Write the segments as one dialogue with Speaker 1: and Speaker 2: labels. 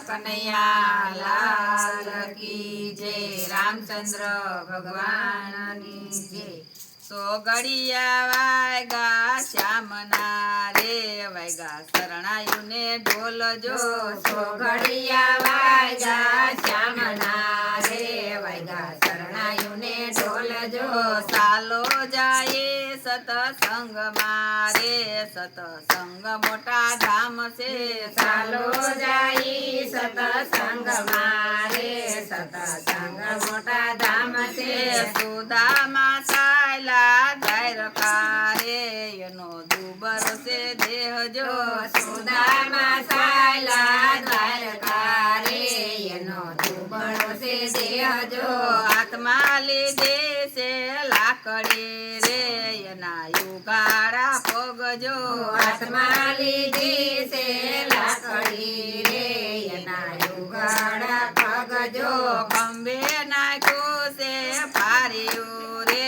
Speaker 1: કનૈયા લાલ કી જય, રામચંદ્ર ભગવાનની જય। સોગડિયા વાગ્યા શ્યામના રે, વાગ્યા શરણાયુને ઢોલજો।
Speaker 2: સોગડિયા વાગ્યા શ્યામના રે, વાગ્યા શરણાયુને ઢોલજો।
Speaker 1: સાલો જાય સતસંગ મારે, સતસંગ મોટા ધામ છે।
Speaker 2: ચાલો જાય સતસંગ મારે, સતસંગ મોટા ધામ છે।
Speaker 1: સુદામા સાયલા દ્વારકારે, એનો દુબરો છે દેહ જો।
Speaker 2: સુદામા સાયલા દ્વારકા રે, એનો દુબળો છે દેહ જો।
Speaker 1: હાથમાં લીધે છે લાકડી રે, એના યુગાડા પગ જો।
Speaker 2: હાથમાં લીધી છે લાકડી રે, એના યુગાડા પગ જો।
Speaker 1: ખંભે નાખ્યું છે ફાર્યું રે,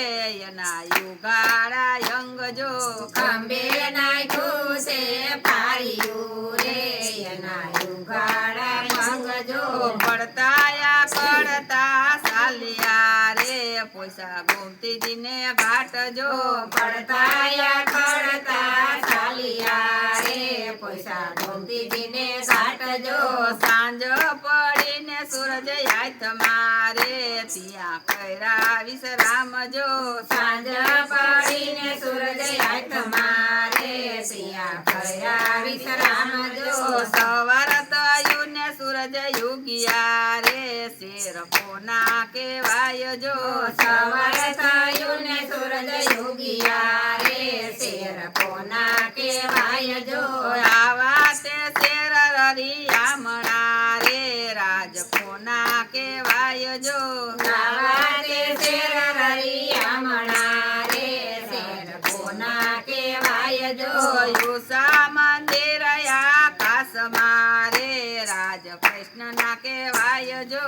Speaker 1: એના યુગાડા યંગ જો।
Speaker 2: ખંભે નાખ્યું છે ફાર્યું રે, એના યુગાડા પગ જો।
Speaker 1: પડતાયા પડતા સાલિયા રે, પૈસા ગોમતીજીને ઘાટ જો।
Speaker 2: પડતાયા પડતા ચાલિયા રે, પૈસા ગોમતીજીને ઘાટ જો।
Speaker 1: સાંજ પડીને સૂરજ હાથ મારે, ત્યાં કર્યા વિશ્રામ જો।
Speaker 2: સાંજ પડીને સૂરજ હાથ મારે, ત્યાં કર્યા વિશ્રામ જો।
Speaker 1: સવાર થયું ને સૂરજ યુગિયા રે, શેર કોના કેવાય જો।
Speaker 2: સવાર થયું ને સૂરજ યુગિયા રે, શેર કોના કેવાય જો।
Speaker 1: આવા તે શેર રરિયામણા રે, રાજ કોના કેવાય જો।
Speaker 2: આવા તે શેર રરિયામણા રે, શેર કોના કેવાય જો।
Speaker 1: યુસા મંદિર આકાશ મારે, રાજ કૃષ્ણના કેવાય જો।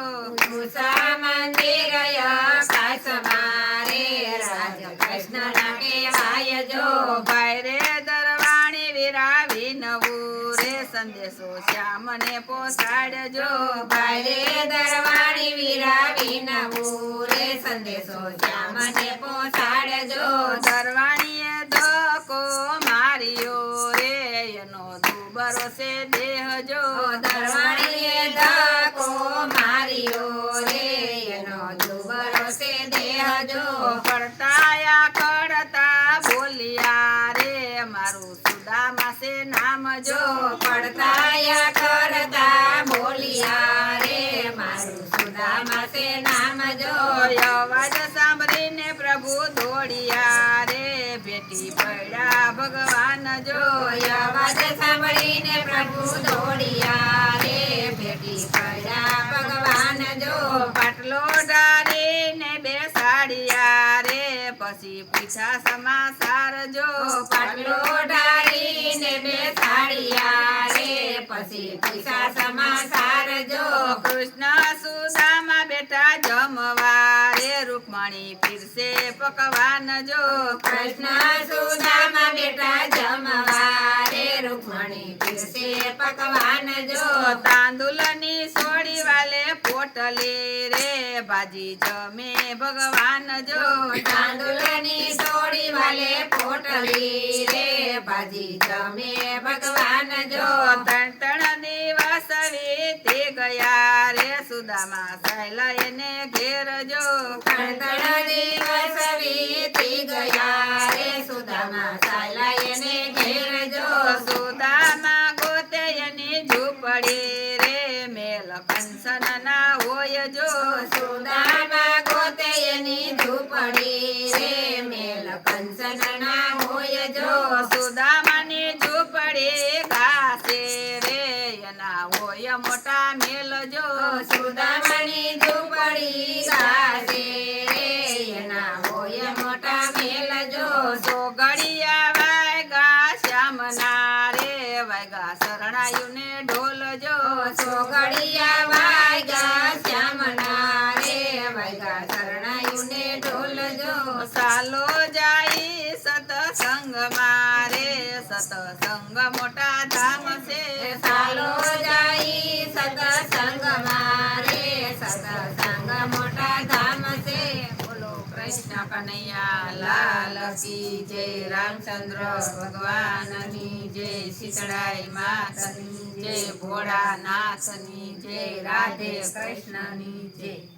Speaker 2: ઉષા મંદિર આકાશ મારે, રાજ કૃષ્ણના કેવાય જો।
Speaker 1: ભાઈ રે દરવાણી વિરાવી નવું રે, સંદેશો શ્યામને પહોંચાડજો।
Speaker 2: ભાઈ રે દરવાણી વિરાવી નવું રે, સંદેશો શ્યામને પહોંચાડજો।
Speaker 1: દરવાણીએ ધક્કો માર્યો રે, એનો દુબરો છે દેહ જો।
Speaker 2: દરવાણીએ ધક્કો માર્યો રે, એનો દુબળો છે દેહ જો।
Speaker 1: પડતાયા કડતા બોલ્યા રે, મારું સુદામા છે નામ જો।
Speaker 2: પડતાયા કરતા બોલિયા રે, મારું સુદામા છે નામ જો।
Speaker 1: અવાજ સાંભળીને પ્રભુ દોડ્યા રે, ભેટી પડ્યા ભગવાન જો।
Speaker 2: અવાજ સાંભળીને પ્રભુ દોડિયા રે, ભેટી પડ્યા ભગવાન જો।
Speaker 1: પાટલો ડાળીને બેસાડ્યા રે, પછી પૂછા સમાચાર જો।
Speaker 2: પાટલો ઢાળીને બેસાડ્યા રે, પછી પૂછા સમાચાર જો।
Speaker 1: કૃષ્ણ સુદામા બેટા જમવા રે, રૂકમણી પીરસે પકવાન જો।
Speaker 2: કૃષ્ણ સુદામા બેટા જમવા રે, રૂકમણી પીરસે પકવાન જો।
Speaker 1: તાંદુલની સોડી વાલે પોટલી રે, ભાજી જમે ભગવાન જો।
Speaker 2: તાંદુલની સોડી વાલે પોટલી રે, ભાજી જમે ભગવાન જો।
Speaker 1: ત્રણ ત્રણ દિવસ વીતી ગયા રે, સુદામા સાયલા એને ઘેર જો।
Speaker 2: ત્રણ ત્રણ દિવસ વીતી ગયા રે, સુદામા સાયલા એને ઘેર જો।
Speaker 1: સુદામા ગોતે એની ઝૂંપડી રે, મેલ કંસન ના હોય જો।
Speaker 2: સુદામા ગોતે એની ઝૂંપડી રે, મેલ કંચન ના હોય જો।
Speaker 1: સુદામાની ઝૂંપડી ઘાસે રે, એના હોય મોટા મેલ જો।
Speaker 2: સુદામાની ઝૂંપડી ગાશે રે, એના હોય મોટા મેલ જો।
Speaker 1: સોગડિયા વાગ્યા શ્યામના રે, વાગ્યા શરણાયુને ઢોલ જો।
Speaker 2: સોગડિયા વાગ્યા શ્યામના રે, વાગ્યા શરણાયુને ઢોલ જો।
Speaker 1: સાલો જાય સતસંગ મારે, સતસંગ મોટા ધામ છે।
Speaker 2: સાલો જાય સત
Speaker 1: કૃષ્ણ કનૈયા લાલ કી જય. રામચંદ્ર ભગવાનની જય. શીતળાઈ માતની જય. ભોળાનાથની જય. રાધે કૃષ્ણની જય.